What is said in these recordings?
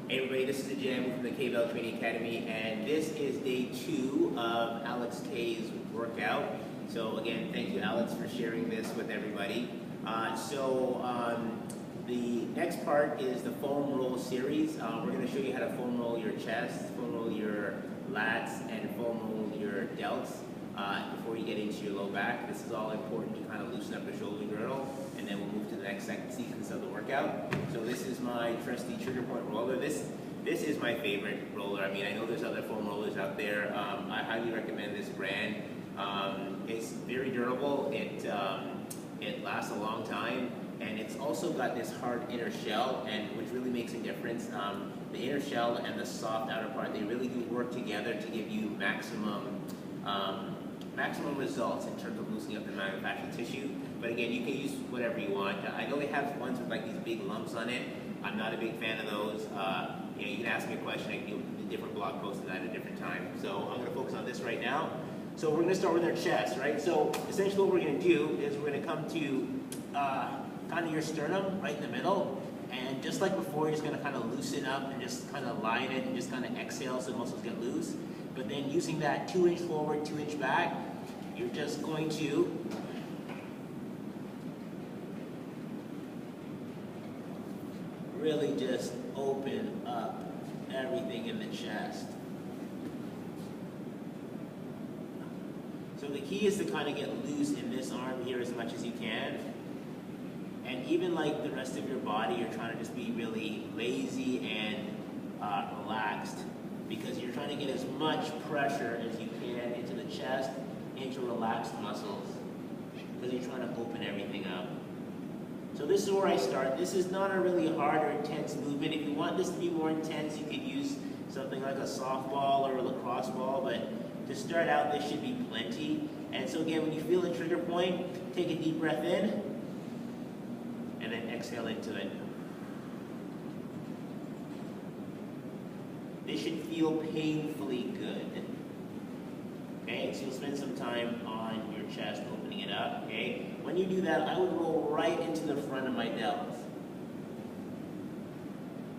Hey everybody, this is Jim from the KBell Training Academy, and this is day 2 of Alex K's workout. So again, thank you Alex for sharing this with everybody. The next part is the foam roll series. We're going to show you how to foam roll your chest, foam roll your lats, and foam roll your delts before you get into your low back. This is all important to kind of loosen up the shoulder girdle, and then we'll move to the next sequence of the workout. So this is my trusty trigger point roller. This is my favorite roller. I mean, I know there's other foam rollers out there. I highly recommend this brand. It's very durable. It lasts a long time, and it's also got this hard inner shell, and which really makes a difference. The inner shell and the soft outer part, they really do work together to give you maximum results in terms of loosening up the myofascial tissue. But again, you can use whatever you want. I know they have ones with like these big lumps on it. I'm not a big fan of those. You can ask me a question. I can do a different blog post on that at a different time. So I'm going to focus on this right now. So we're going to start with our chest, right? So essentially what we're going to do is we're going to come to kind of your sternum right in the middle. And just like before, you're just going to kind of loosen up and just kind of line it and just kind of exhale so the muscles get loose. But then using that 2-inch forward, 2-inch back, you're just going to really just open up everything in the chest. So the key is to kind of get loose in this arm here as much as you can. And even like the rest of your body, you're trying to just be really lazy and relaxed, because you're trying to get as much pressure as you can into the chest, into relaxed muscles, because you're trying to open everything up. So this is where I start. This is not a really hard or intense movement. If you want this to be more intense, you could use something like a softball or a lacrosse ball, but to start out, this should be plenty. And so again, when you feel the trigger point, take a deep breath in, and then exhale into it. This should feel painfully good. Okay, so you'll spend some time on your chest opening it up, okay? When you do that, I would roll right into the front of my delts.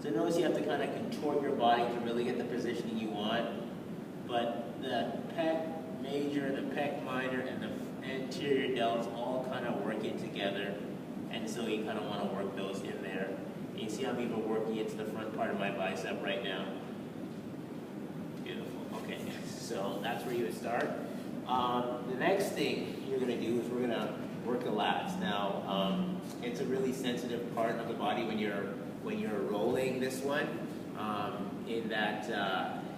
So notice you have to kind of contort your body to really get the positioning you want, but the pec major, the pec minor, and the anterior delts all kind of working together, and so you kind of want to work those in there. And you see I'm even working into the front part of my bicep right now. Okay, so that's where you would start. The next thing you're going to do is we're going to work the lats. Now, it's a really sensitive part of the body when you're rolling this one, in that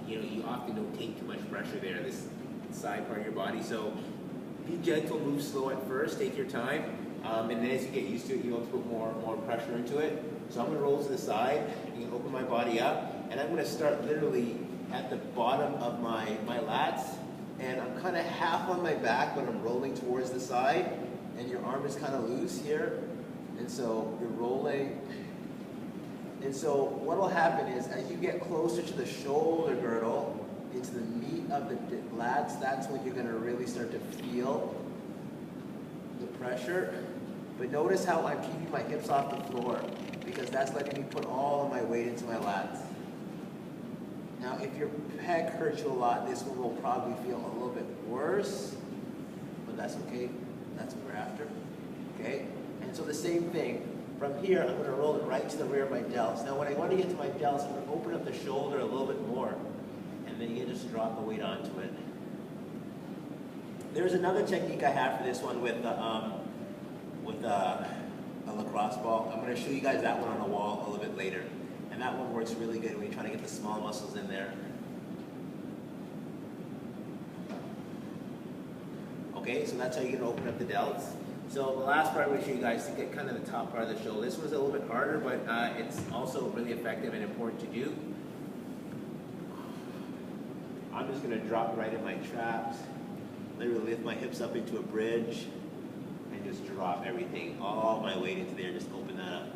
you often don't take too much pressure there, this side part of your body. So be gentle, move slow at first, take your time, and then as you get used to it, you'll put more pressure into it. So I'm going to roll to the side, you can open my body up, and I'm going to start literally at the bottom of my lats, and I'm kind of half on my back when I'm rolling towards the side, and your arm is kind of loose here, and so you're rolling. And so what will happen is as you get closer to the shoulder girdle, into the meat of the lats, that's when you're going to really start to feel the pressure. But notice how I'm keeping my hips off the floor, because that's letting me put all of my weight into my lats. Now, if your pec hurts you a lot, this one will probably feel a little bit worse, but that's okay. That's what we're after, okay? And so the same thing. From here, I'm going to roll it right to the rear of my delts. Now, when I want to get to my delts, I'm going to open up the shoulder a little bit more, and then you just drop the weight onto it. There's another technique I have for this one with a lacrosse ball. I'm going to show you guys that one on the wall a little bit later. And that one works really good when you're trying to get the small muscles in there. Okay, so that's how you're going to open up the delts. So the last part I'm going to show you guys to get kind of the top part of the shoulder. This one's a little bit harder, but it's also really effective and important to do. I'm just going to drop right in my traps, literally lift my hips up into a bridge, and just drop everything, all my weight into there, just open that up.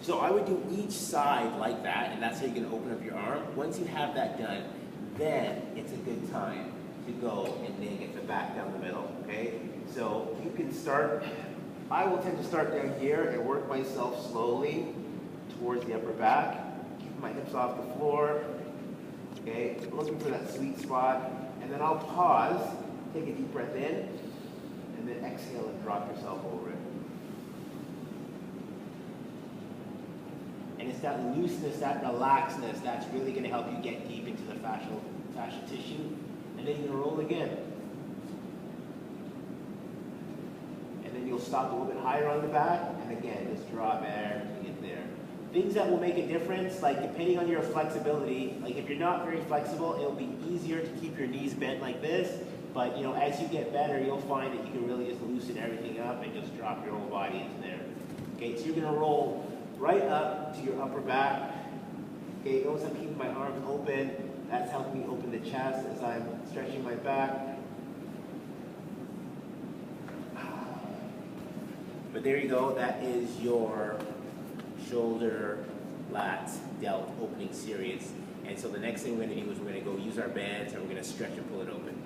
So I would do each side like that, and that's how you're going to open up your arm. Once you have that done, then it's a good time to go and then get the back down the middle, okay? So you can start, I will tend to start down here and work myself slowly towards the upper back, keeping my hips off the floor, okay? Looking for that sweet spot, and then I'll pause, take a deep breath in, and then exhale and drop yourself over it. And it's that looseness, that relaxedness, that's really going to help you get deep into the fascial tissue. And then you're going to roll again. And then you'll stop a little bit higher on the back, and again, just drop there to get there. Things that will make a difference, like depending on your flexibility, like if you're not very flexible, it'll be easier to keep your knees bent like this. But you know, as you get better, you'll find that you can really just loosen everything up and just drop your whole body into there. Okay, so you're going to roll right up to your upper back. Okay, notice I'm keeping my arms open. That's helping me open the chest as I'm stretching my back. But there you go, that is your shoulder, lats, delt opening series. And so the next thing we're going to do is we're going to go use our bands and we're going to stretch and pull it open.